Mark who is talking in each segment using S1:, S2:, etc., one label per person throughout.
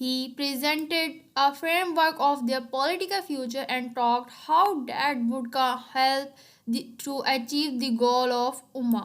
S1: He presented a framework of their political future and talked how that would help to achieve the goal of Ummah.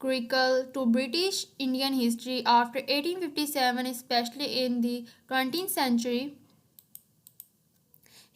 S1: critical to British Indian history after 1857, especially in the 20th century.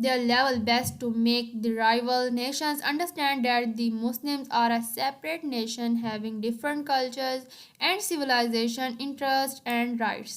S1: their level best to make the rival nations understand that the Muslims are a separate nation having different cultures and civilization, interests and rights.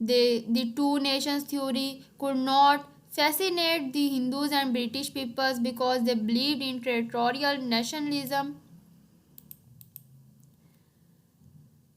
S1: The two nations theory could not fascinate the Hindus and British peoples because they believed in territorial nationalism.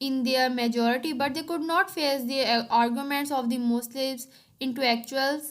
S1: in their majority, but they could not face the arguments of the Muslims intellectuals.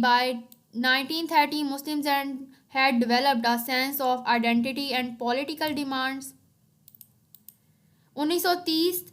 S1: By 1930, Muslims had developed a sense of identity and political demands. 1930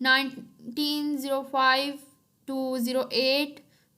S1: 1905 to 08,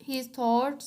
S1: his thoughts.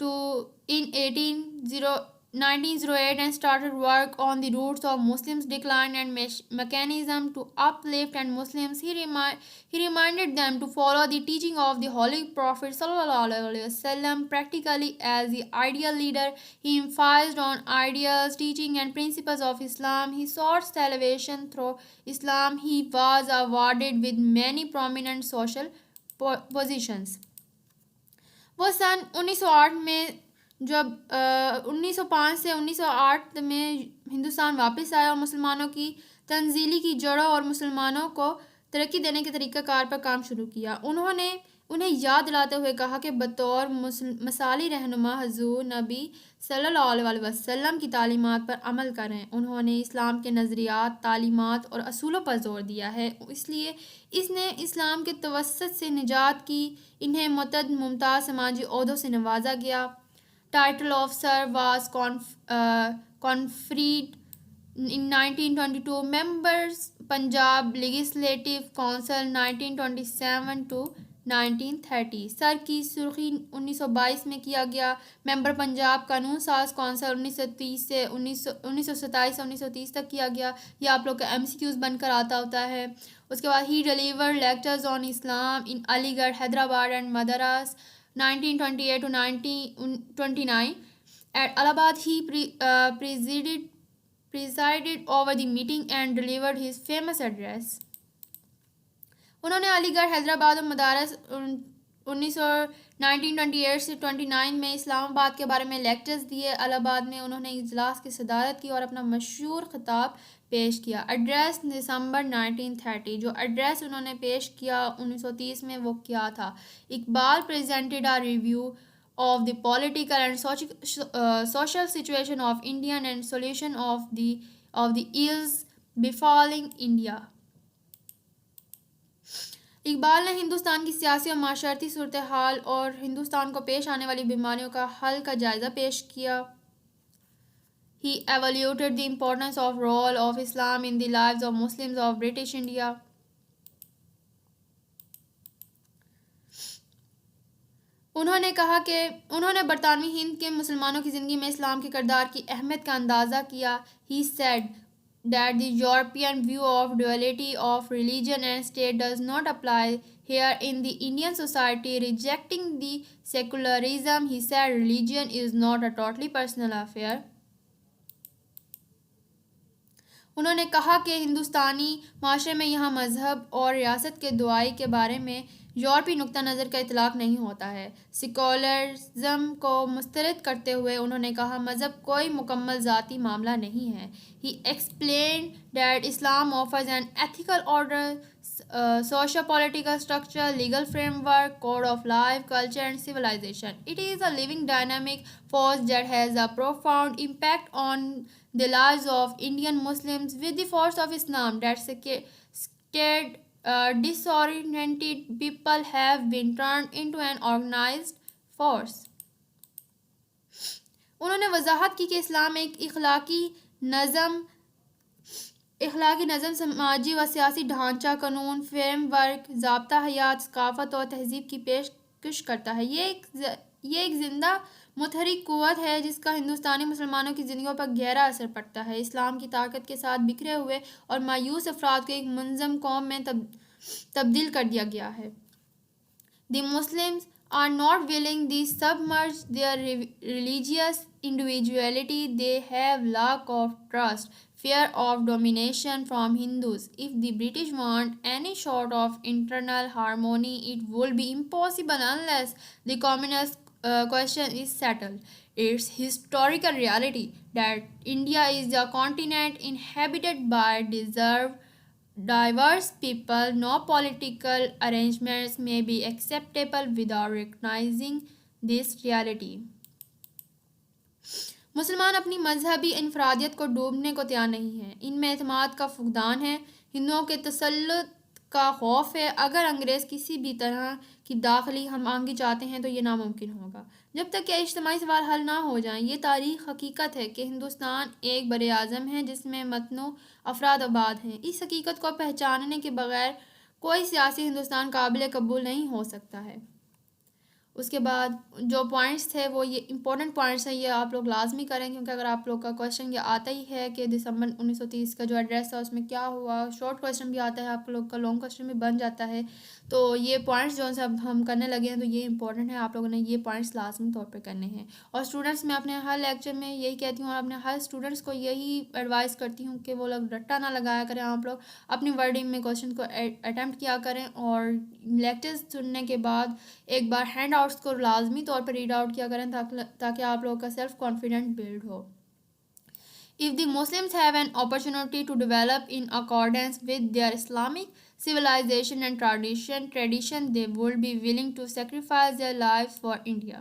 S1: to in 1808 1908 and started work on the roots of Muslims' decline and mechanism to uplift and Muslims. He reminded them to follow the teaching of the Holy Prophet ﷺ practically as the ideal leader. He emphasized on ideas, teaching, and principles of Islam. He sought salvation through Islam. He was awarded with many prominent social positions. وہ سن 1908 میں جب 1905 سے 1908 میں ہندوستان واپس آیا اور مسلمانوں کی تنزیلی کی جڑوں اور مسلمانوں کو ترقی دینے کے طریقہ کار پر کام شروع کیا. انہوں نے انہیں یاد دلاتے ہوئے کہا کہ بطور مثالی رہنما حضور نبی صلی اللہ علیہ وسلم کی تعلیمات پر عمل کریں. انہوں نے اسلام کے نظریات، تعلیمات اور اصولوں پر زور دیا ہے، اس لیے اس نے اسلام کے توسط سے نجات کی. انہیں متعدد ممتاز سماجی عہدوں سے نوازا گیا. Title of sir was conferred in 1922. Members Punjab legislative council 1927 to 1930. سر کی سرخی 1922 میں کیا گیا. ممبر پنجاب قانون ساز کونسل 1930 سے 1927 سے 1930 تک کیا گیا. یہ آپ لوگ کا MCQs بن کر آتا ہوتا ہے. اس کے بعد ہی ڈیلیورڈ لیکچرز آن اسلام ان علی گڑھ، Hyderabad and Madras 1928 to 1929. At Allahabad he presided over the meeting and delivered his famous address. انہوں نے علی گڑھ، حیدرآباد اور مدارس 1928 سے 29 میں اسلام آباد کے بارے میں لیکچرز دیے. الہ آباد میں انہوں نے اجلاس کی صدارت کی اور اپنا مشہور خطاب پیش کیا. ایڈریس دسمبر 1930. جو ایڈریس انہوں نے پیش کیا 1930 میں وہ کیا تھا؟ Iqbal presented a review of the political and social situation of India and solution of the ills befalling India. Iqbal نے ہندوستان کی سیاسی اور معاشرتی صورتحال اور ہندوستان کو پیش آنے والی بیماریوں کا حل کا جائزہ پیش کیا. He evaluated the importance of role of Islam in the lives of Muslims of British India. انہوں نے کہا کہ انہوں نے برطانوی ہند کے مسلمانوں کی زندگی میں اسلام کے کردار کی اہمیت کا اندازہ کیا. He said that the European view of duality of religion and state does not apply here in the Indian society. Rejecting the secularism, he said religion is not a totally personal affair. انہوں نے کہا کہ ہندوستانی معاشرے میں یہاں مذہب اور ریاست کے دعائی کے بارے میں یورپی نقطہ نظر کا اطلاق نہیں ہوتا ہے. سیکولرزم کو مسترد کرتے ہوئے انہوں نے کہا مذہب کوئی مکمل ذاتی معاملہ نہیں ہے. He explained that Islam offers an ethical order, socio-political structure, legal framework, code of life, culture and civilization. It is a living dynamic force that has a profound impact on the lives of Indian Muslims. With the force of Islam, that scared, disoriented people have been turned into an organized force. انہوں نے وضاحت کی کہ اسلام ایک اخلاقی نظم سماجی و سیاسی ڈھانچہ، قانون، فریم ورک، ضابطہ حیات، ثقافت اور تہذیب کی پیشکش کرتا ہے. یہ ایک زندہ متحرک قوت ہے جس کا ہندوستانی مسلمانوں کی زندگیوں پر گہرا اثر پڑتا ہے. اسلام کی طاقت کے ساتھ بکھرے ہوئے اور مایوس افراد کو ایک منظم قوم میں تبدیل کر دیا گیا ہے. The Muslims are not willing to submerge their religious individuality. They have lack of trust, fear of domination from Hindus. If the British want any sort of internal harmony, it will be impossible unless the communist question is settled. It's historical reality that India is a continent inhabited by diverse people. No political arrangements may be acceptable without recognizing this reality. مسلمان اپنی مذہبی انفرادیت کو ڈوبنے کو تیار نہیں ہیں. ان میں اعتماد کا فقدان ہے، ہندوؤں کے تسلط کا خوف ہے. اگر انگریز کسی بھی طرح کی داخلی ہم آہنگی چاہتے ہیں تو یہ ناممکن ہوگا جب تک کہ اجتماعی سوال حل نہ ہو جائیں. یہ تاریخ حقیقت ہے کہ ہندوستان ایک بر اعظم ہے جس میں متنوع افراد آباد ہیں. اس حقیقت کو پہچاننے کے بغیر کوئی سیاسی ہندوستان قابل قبول نہیں ہو سکتا ہے. اس کے بعد جو پوائنٹس تھے وہ یہ امپورٹنٹ پوائنٹس ہیں، یہ آپ لوگ لازمی کریں، کیونکہ اگر آپ لوگ کا کویشچن یہ آتا ہی ہے کہ دسمبر 1930 کا جو ایڈریس تھا اس میں کیا ہوا، شارٹ کویشچن بھی آتا ہے آپ لوگ کا، لانگ کویشچن بھی بن جاتا ہے، تو یہ پوائنٹس جو ہیں اب ہم کرنے لگے ہیں تو یہ امپورٹنٹ ہے، آپ لوگوں نے یہ پوائنٹس لازمی طور پہ کرنے ہیں۔ اور اسٹوڈنٹس میں اپنے ہر لیکچر میں یہی کہتی ہوں اور اپنے ہر اسٹوڈنٹس کو یہی ایڈوائز کرتی ہوں کہ وہ لوگ رٹا نہ لگایا کریں، آپ لوگ اپنی ورڈنگ میں کویشچن کو اٹیمپٹ کیا کریں، اور لیکچرز سننے کے بعد ایک بار ہینڈ آؤٹس کو لازمی طور پر ریڈ آؤٹ کیا کریں تاکہ آپ لوگوں کا سیلف کانفیڈنٹ بلڈ ہو۔ If the Muslims have an opportunity to develop in accordance with their Islamic civilization and tradition, they would be willing to sacrifice their lives for India.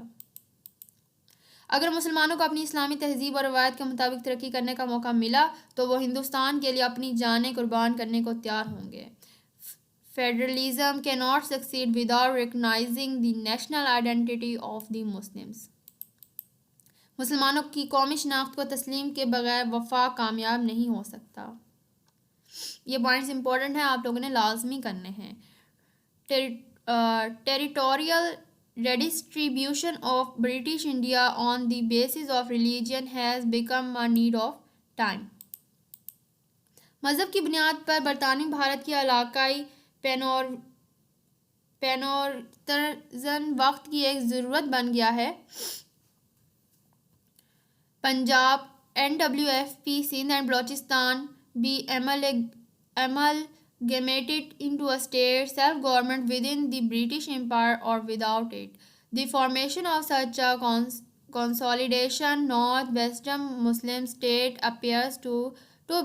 S1: اگر مسلمانوں کو اپنی اسلامی تہذیب اور روایت کے مطابق ترقی کرنے کا موقع ملا تو وہ ہندوستان کے لیے اپنی جانیں قربان کرنے کو تیار ہوں گے۔ Federalism cannot succeed without recognizing the national identity of the Muslims. مسلمانوں کی قومی شناخت کو تسلیم کے بغیر وفاق کامیاب نہیں ہو سکتا۔ یہ پوائنٹس امپورٹنٹ ہیں، آپ لوگوں نے لازمی کرنے ہیں۔ Territorial redistribution of British India on the basis of religion has become a need of time. مذہب کی بنیاد پر برطانوی بھارت کی علاقائی پینورتن وقت کی ایک ضرورت بن گیا ہے۔ Punjab NWFP Sindh and Balochistan be amalgamated into a state self-government within the British Empire or without it. The formation of such a consolidation northwestern Muslim state appears to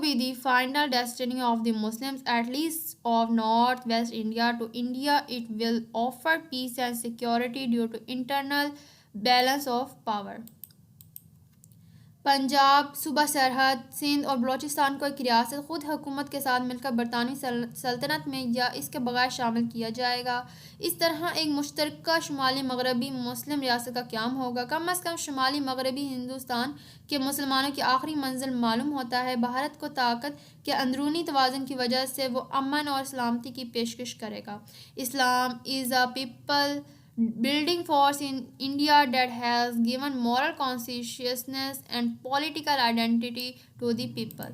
S1: be the final destiny of the Muslims, at least of northwest India. To India, it will offer peace and security due to internal balance of power. Punjab صوبہ سرحد سندھ اور بلوچستان کو ایک ریاست خود حکومت کے ساتھ مل کر برطانوی سلطنت میں یا اس کے بغیر شامل کیا جائے گا۔ اس طرح ایک مشترکہ شمالی مغربی مسلم ریاست کا قیام ہوگا۔ کم از کم شمالی مغربی ہندوستان کے مسلمانوں کی آخری منزل معلوم ہوتا ہے۔ بھارت کو طاقت کے اندرونی توازن کی وجہ سے وہ امن اور سلامتی کی پیشکش کرے گا۔ اسلام is a people building force in India that has given moral consciousness and political identity to the people.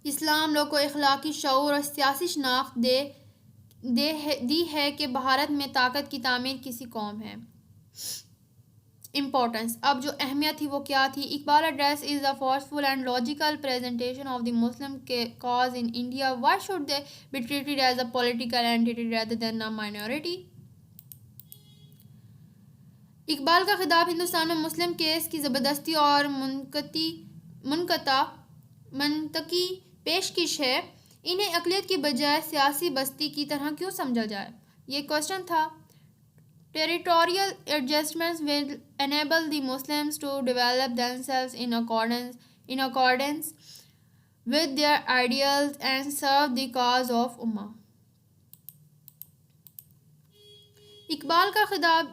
S1: اسلام لوگ کو اخلاقی شعور اور سیاسی شناخت دی ہے کہ بھارت میں طاقت کی تعمیر کسی قوم ہے۔ امپورٹنس، اب جو اہمیت تھی وہ کیا تھی؟ Iqbal address is a forceful and logical presentation of the Muslim cause in India. Why should they be treated as a political entity rather than a minority? Iqbal کا خطاب ہندوستان میں مسلم کیس کی زبردستی اور منطقی پیشکش ہے۔ انہیں اقلیت کی بجائے سیاسی بستی کی طرح کیوں سمجھا جائے؟ یہ کوشچن تھا۔ Territorial adjustments will enable the Muslims to develop themselves in accordance with their ideals and serve the cause of Ummah. Iqbal کا خطاب،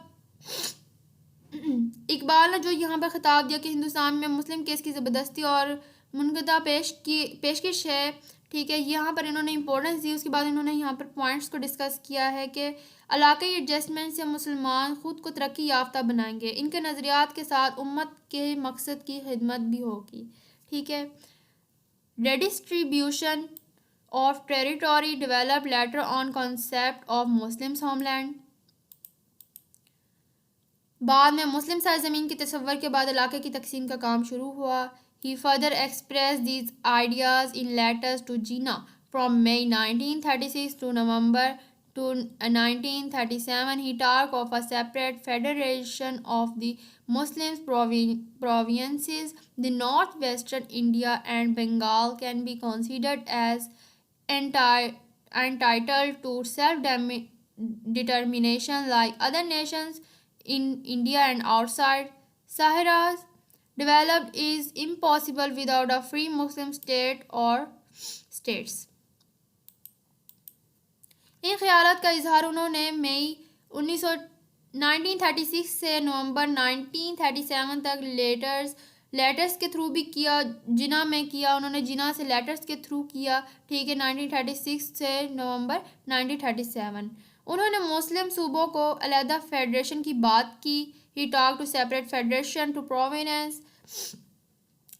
S1: اقبال نے جو یہاں پہ خطاب دیا کہ ہندوستان میں مسلم کیس کی زبردستی اور منقطع پیشکش ہے، ٹھیک ہے، یہاں پر انہوں نے امپورٹنس دی۔ اس کے بعد انہوں نے یہاں پر پوائنٹس کو ڈسکس کیا ہے کہ علاقائی ایڈجسٹمنٹ سے مسلمان خود کو ترقی یافتہ بنائیں گے، ان کے نظریات کے ساتھ امت کے مقصد کی خدمت بھی ہوگی، ٹھیک ہے۔ Redistribution of territory develop later on concept of Muslims homeland, بعد میں مسلم سرزمین کے تصور کے بعد علاقے کی تقسیم کا کام شروع ہوا۔ He further expressed these ideas in letters to Jinnah from May 1936 to November 1937. He talked of a separate federation of the Muslim provinces. The northwestern India and Bengal can be considered as entitled to self-determination like other nations in India and outside. Sahara's developed is impossible without a free Muslim state or states. ان خیالات کا اظہار انہوں نے مئی 1936 سے نومبر 1937 تک letters کے through بھی کیا، جناح میں کیا، انہوں نے جناح سے لیٹرز کے تھرو کیا، ٹھیک ہے، 1936 سے نومبر 1937۔ انہوں نے مسلم صوبوں کو علیحدہ فیڈریشن کی بات کی. He talk to separate federation to provinces.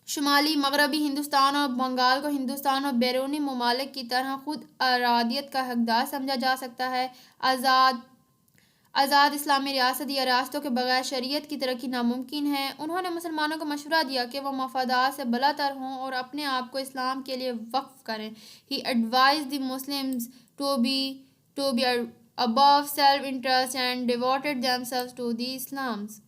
S1: شمالی مغربی ہندوستان اور بنگال کو ہندوستان اور بیرونی ممالک کی طرح خود ارادیت کا حقدار سمجھا جا سکتا ہے. آزاد اسلامی ریاست یا ریاستوں کے بغیر شریعت کی ترقی ناممکن ہے. انہوں نے مسلمانوں کو مشورہ دیا کہ وہ مفادات سے بالاتر ہوں اور اپنے آپ کو اسلام کے لیے وقف کریں. He advised the Muslims to be above self-interest and devoted themselves to the Islams.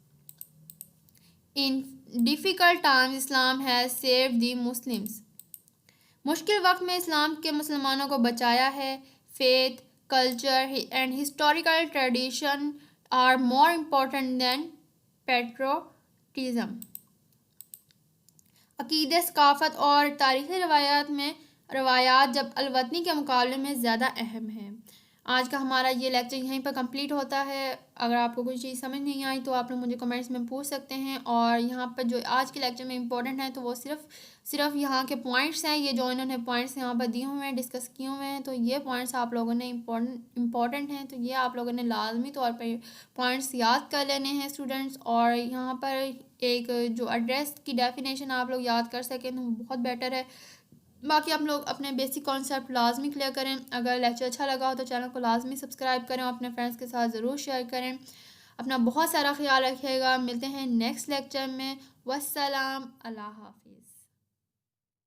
S1: In difficult times, Islam has saved the Muslims. مشکل وقت میں اسلام کے مسلمانوں کو بچایا ہے. Faith, culture and historical tradition are more important than patriotism. عقیدے، ثقافت اور تاریخی روایات جب الوطنی کے مقابلے میں زیادہ اہم ہیں. آج کا ہمارا یہ لیکچر یہیں پر کمپلیٹ ہوتا ہے. اگر آپ کو کوئی چیز سمجھ نہیں آئی تو آپ لوگ مجھے کمنٹس میں پوچھ سکتے ہیں. اور یہاں پر جو آج کے لیکچر میں امپورٹنٹ ہیں تو وہ صرف یہاا کے پوائنٹس ہیں. یہ جو انہوں نے پوائنٹس یہاں پر دیے ہوئے ہیں، ڈسکس کیے ہوئے ہیں، تو یہ پوائنٹس آپ لوگوں نے امپورٹنٹ ہیں. تو یہ آپ لوگوں نے لازمی طور پر پوائنٹس یاد کر لینے ہیں اسٹوڈنٹس. اور یہاں پر ایک جو ایڈریس کی ڈیفینیشن آپ لوگ یاد کر سکیں تو بہت بیٹر ہے. باقی آپ لوگ اپنے بیسک کانسیپٹ لازمی کلیئر کریں. اگر لیکچر اچھا لگا ہو تو چینل کو لازمی سبسکرائب کریں اور اپنے فرینڈس کے ساتھ ضرور شیئر کریں. اپنا بہت سارا خیال رکھیے گا. ملتے ہیں نیکسٹ لیکچر میں. والسلام. اللہ حافظ.